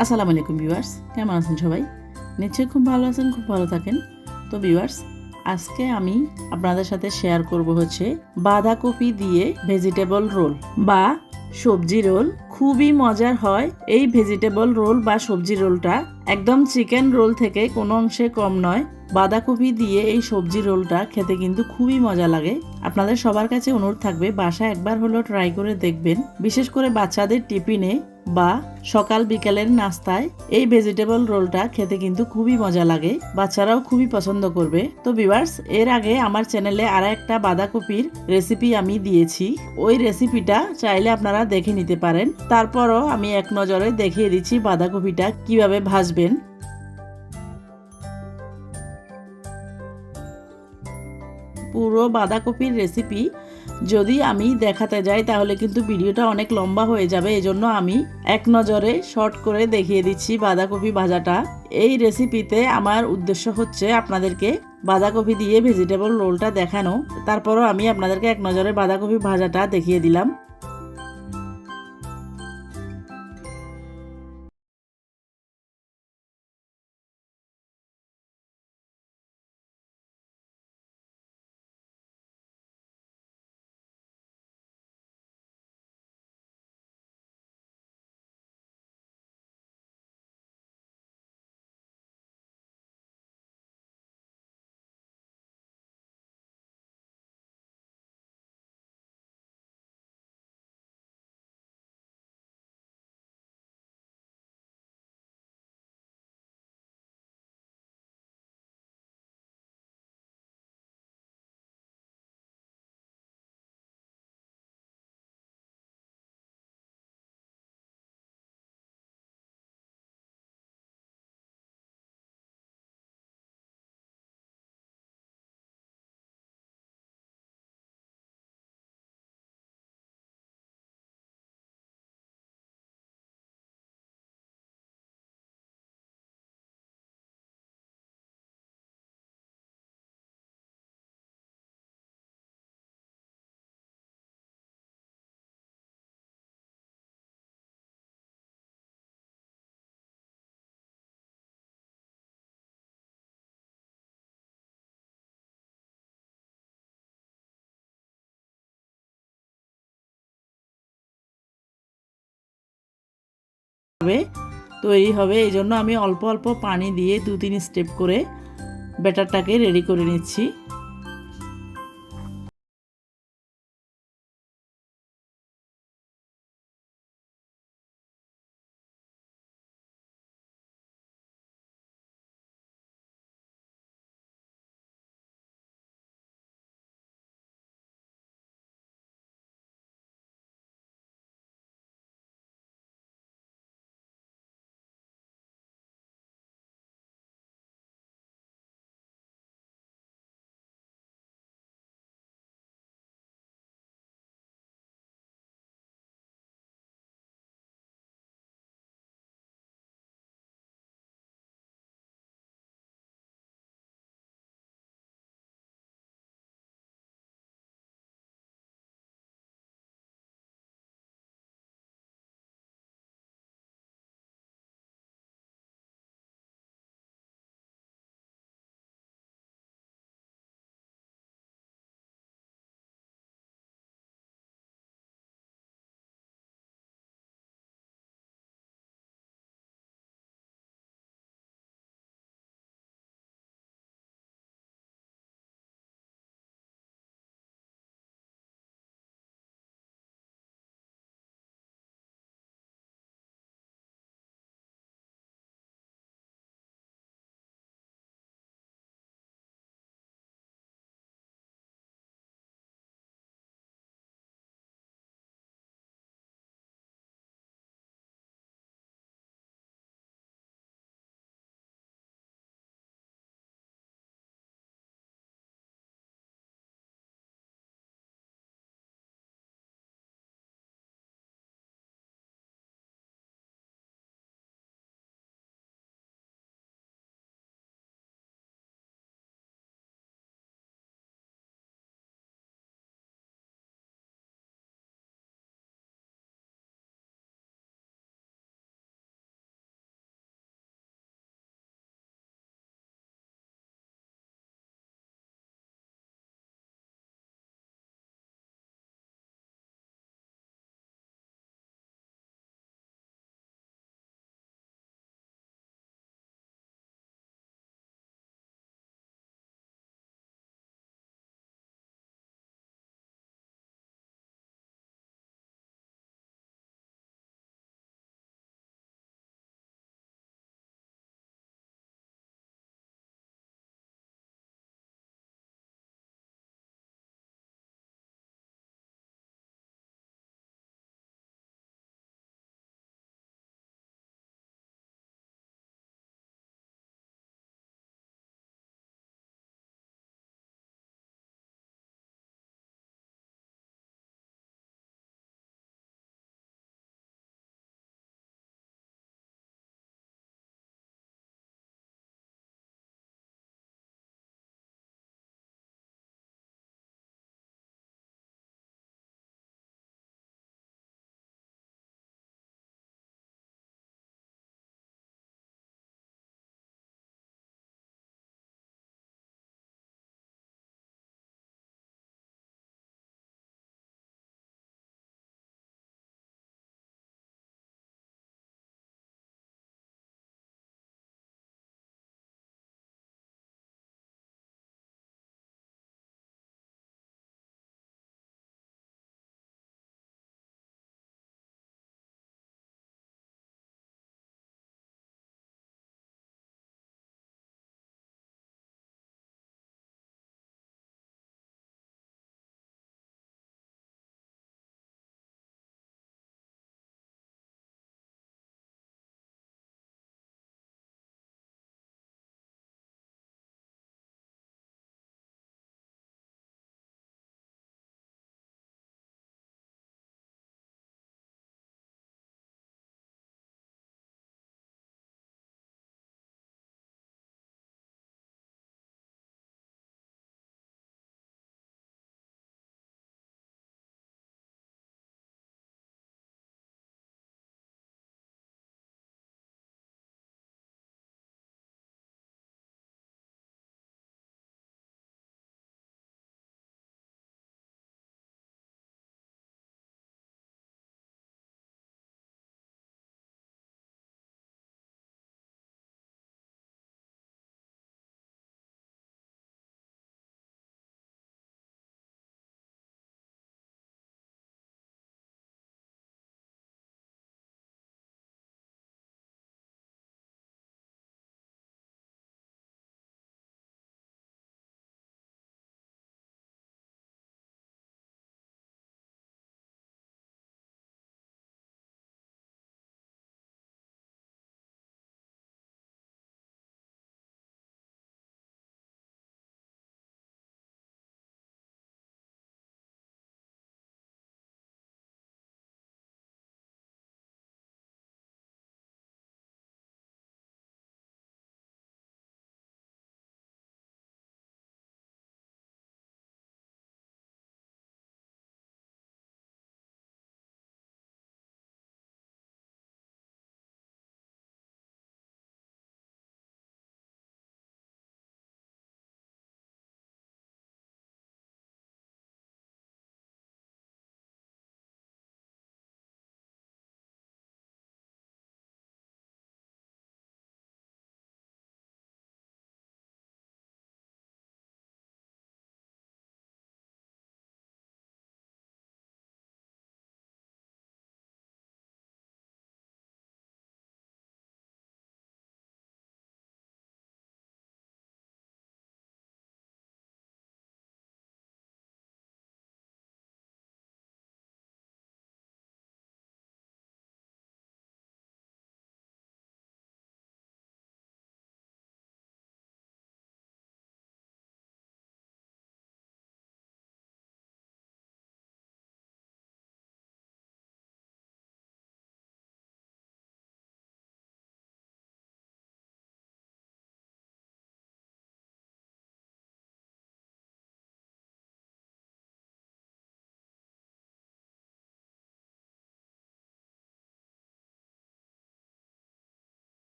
আসসালামু আলাইকুম ভিউয়ার্স, কেমন আছেন সবাই? নিশ্চয়ই খুব ভালো আছেন, খুব ভালো থাকেন। তো ভিউয়ার্স, আজকে আমি আপনাদের সাথে শেয়ার করব হচ্ছে বাঁধাকপি দিয়ে ভেজিটেবল রোল বা সবজি রোল। খুবই মজার হয় এই ভেজিটেবল রোল বা সবজি রোলটা, একদম চিকেন রোল থেকে কোনো অংশে কম নয়। বাঁধাকপি দিয়ে এই সবজি রোলটা খেতে কিন্তু খুবই মজা লাগে। আপনাদের সবার কাছে অনুরোধ থাকবে বাসায় একবার হলেও ট্রাই করে দেখবেন। বিশেষ করে বাচ্চাদের টিফিনে বা সকাল বিকেলের নাস্তায় এই ভেজিটেবল রোলটা খেতে কিন্তু খুবই মজা লাগে, বাচ্চারাও খুবই পছন্দ করবে। তো ভিউয়ার্স, এর আগে আমার চ্যানেলে আর একটা বাঁধাকপির রেসিপি আমি দিয়েছি, ওই রেসিপিটা চাইলে আপনারা দেখে নিতে পারেন। তারপরও আমি এক নজরে দেখিয়ে দিচ্ছি বাঁধাকপিটা কিভাবে ভাজবেন। পুরো বাঁধাকপির রেসিপি যদি আমি দেখাতে যাই তাহলে কিন্তু ভিডিওটা অনেক লম্বা হয়ে যাবে, এজন্য আমি এক নজরে শর্ট করে দেখিয়ে দিচ্ছি বাঁধাকপি ভাজাটা। এই রেসিপিতে আমার উদ্দেশ্য হচ্ছে আপনাদেরকে বাঁধাকপি দিয়ে ভেজিটেবল রোলটা দেখানো, তারপরও আমি আপনাদেরকে এক নজরে বাঁধাকপি ভাজাটা দেখিয়ে দিলাম। তৈরি হবে, এই জন্য আমি অল্প অল্প পানি দিয়ে 2-3 স্টেপ করে ব্যাটারটাকে রেডি করে নিচ্ছি।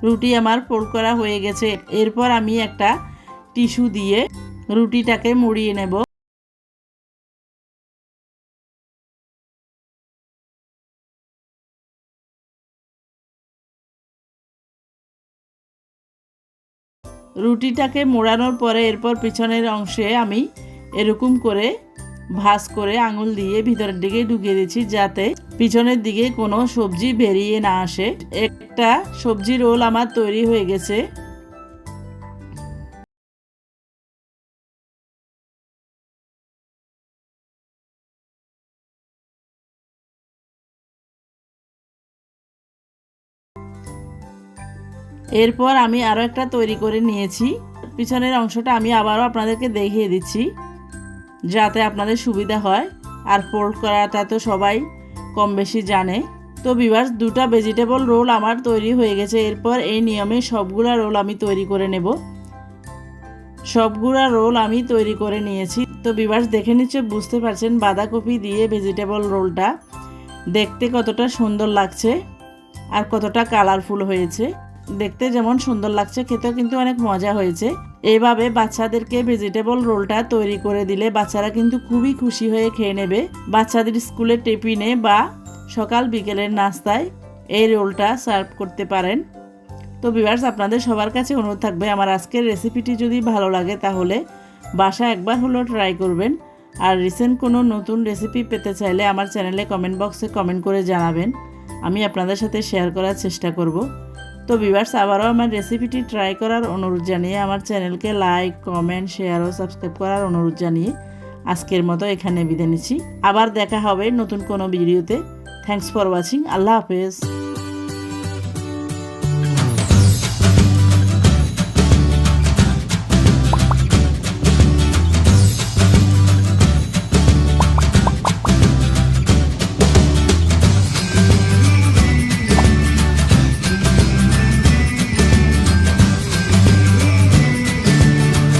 রুটি আমার ফোল্ড করা হয়ে গেছে। এরপর আমি একটা টিস্যু দিয়ে রুটিটাকে মুড়িয়ে নেব। রুটিটাকে মোড়ানোর পরে এরপর পিছনের অংশে আমি এরকম করে ভাঁজ করে আঙুল দিয়ে ভিতরের দিকে ঢুকিয়ে দিচ্ছি, যাতে পিছনের দিকে কোনো সবজি বেরিয়ে না আসে। একটা সবজি রোল আমার তৈরি হয়ে গেছে। এরপর আমি আরও একটা তৈরি করে নিয়েছি। পিছনের অংশটা আমি আবারও আপনাদেরকে দেখিয়ে দিচ্ছি, যাতে আপনাদের সুবিধা হয়। আর ফোল্ড করাটা তো সবাই কম বেশি জানে। তো ভিউয়ার্স, দুটো ভেজিটেবল রোল আমার তৈরি হয়ে গেছে। এরপর এই নিয়মে সবগুলা রোল আমি তৈরি করে নেব। সবগুলা রোল আমি তৈরি করে নিয়েছি। তো ভিউয়ার্স, দেখে নিচ্ছে বুঝতে পারছেন বাঁধাকপি দিয়ে ভেজিটেবল রোলটা দেখতে কতটা সুন্দর লাগছে আর কতটা কালারফুল হয়েছে। দেখতে যেমন সুন্দর লাগছে, খেতেও কিন্তু অনেক মজা হয়েছে। এইভাবে বাচ্চাদেরকে ভেজিটেবল রোলটা তৈরি করে দিলে বাচ্চারা কিন্তু খুবই খুশি হয়ে খেয়ে নেবে। বাচ্চাদের স্কুলের টিফিনে বা সকাল বিকেলের নাস্তায় এই রোলটা সার্ভ করতে পারেন। তো ভিউয়ার্স, আপনাদের সবার কাছে অনুরোধ থাকবে, আমার আজকের রেসিপিটি যদি ভালো লাগে তাহলে বাসায় একবার হলেও ট্রাই করবেন। আর রিসেন্ট কোনো নতুন রেসিপি পেতে চাইলে আমার চ্যানেলে কমেন্ট বক্সে কমেন্ট করে জানাবেন, আমি আপনাদের সাথে শেয়ার করার চেষ্টা করব। তো ভিউয়ার্স, আবারও আমার রেসিপিটি ট্রাই করার অনুরোধ জানিয়ে আমার চ্যানেলকে লাইক, কমেন্ট, শেয়ার ও সাবস্ক্রাইব করার অনুরোধ জানিয়ে আজকের মতো এখানে বিদায় নিচ্ছি। আবার দেখা হবে নতুন কোনো ভিডিওতে। Thanks for watching. আল্লাহ হাফেজ।